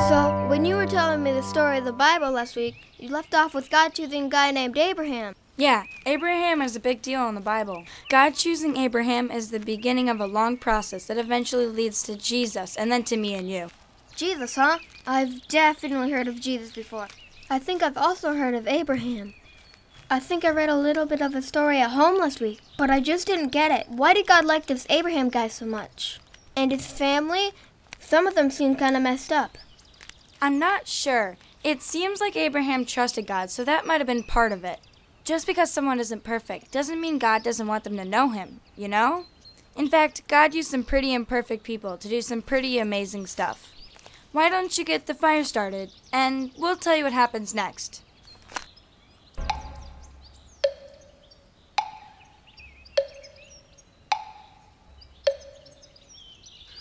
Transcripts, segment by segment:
So, when you were telling me the story of the Bible last week, you left off with God choosing a guy named Abraham. Yeah, Abraham is a big deal in the Bible. God choosing Abraham is the beginning of a long process that eventually leads to Jesus and then to me and you. Jesus, huh? I've definitely heard of Jesus before. I think I've also heard of Abraham. I think I read a little bit of the story at home last week, but I just didn't get it. Why did God like this Abraham guy so much? And his family? Some of them seem kind of messed up. I'm not sure. It seems like Abraham trusted God, so that might have been part of it. Just because someone isn't perfect doesn't mean God doesn't want them to know him, you know? In fact, God used some pretty imperfect people to do some pretty amazing stuff. Why don't you get the fire started, and we'll tell you what happens next.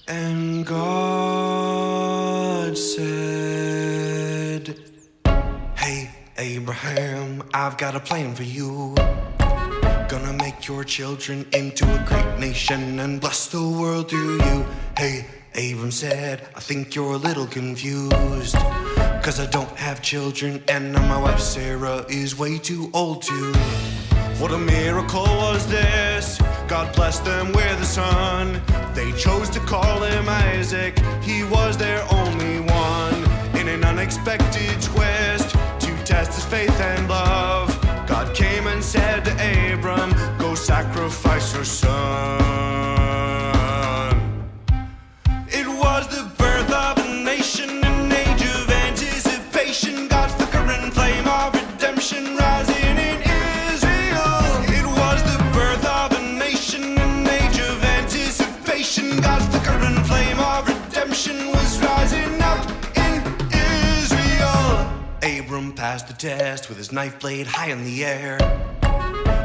And God said, "Hey, Abraham, I've got a plan for you. Gonna make your children into a great nation and bless the world through you." Hey, Abram said, "I think you're a little confused, 'cause I don't have children and my wife Sarah is way too old to." What a miracle was this. God blessed them with a son. They chose to call him Isaac. He was their only one. In an unexpected twist, to test his faith and love, God came and said to Abram, "Go sacrifice your son." It was the birth of a nation, an age of anticipation, God's flickering flame of redemption rising in Israel. It was the birth of a nation, an age of anticipation, God's flickering flame of redemption was rising up in Israel. Abram passed the test with his knife blade high in the air.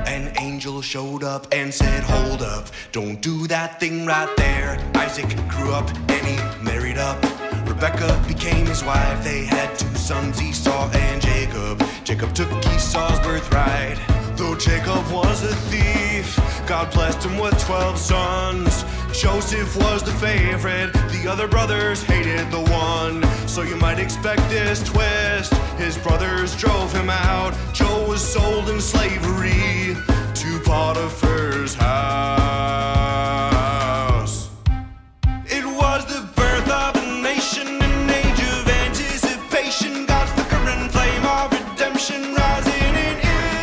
An angel showed up and said, "Hold up, don't do that thing right there." Isaac grew up and he married up. Rebecca became his wife. They had two sons, Esau and Jacob. Jacob took Esau's birthright. Though Jacob was a thief, God blessed him with 12 sons. Joseph was the favorite. The other brothers hated the one. So you might expect this twist. His brothers drove him out. Joe was sold in slavery to Potiphar's house. It was the birth of a nation, an age of anticipation, God's flickering flame of redemption rising in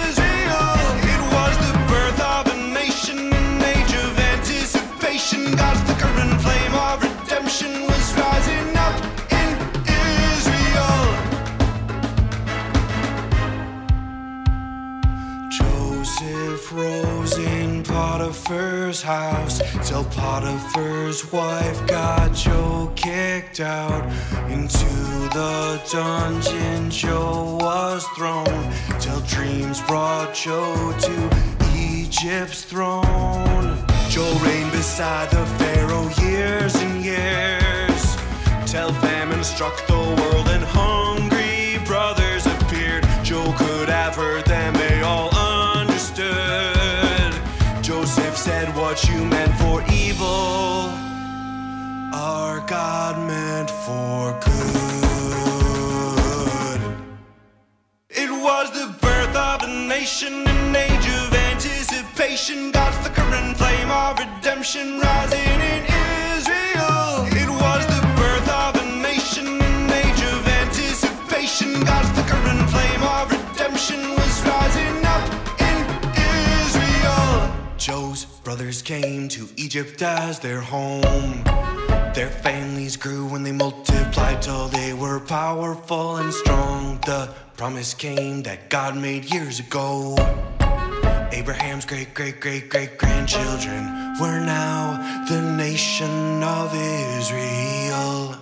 Israel. It was the birth of a nation, an age of anticipation, God's flickering flame of redemption was rising up in Israel. Joseph rose in Potiphar's house till Potiphar's wife got Joe kicked out. Into the dungeon Joe was thrown till dreams brought Joe to Egypt's throne. Joe reigned beside the Pharaoh years and years till famine struck the world and hungry brothers appeared. Joe could have heard them, they all understood. Joseph said, "What you meant for evil, our God meant for good." It was the birth of a nation, an age of anticipation, God's flickering flame of redemption rising in Israel. It was the birth of a nation, an age of anticipation, God's flickering flame of redemption was rising up in Israel. Joe's brothers came to Egypt as their home. Their families grew and they multiplied till they were powerful and strong. The promise came that God made years ago. Abraham's great-great-great-great-grandchildren were now the nation of Israel.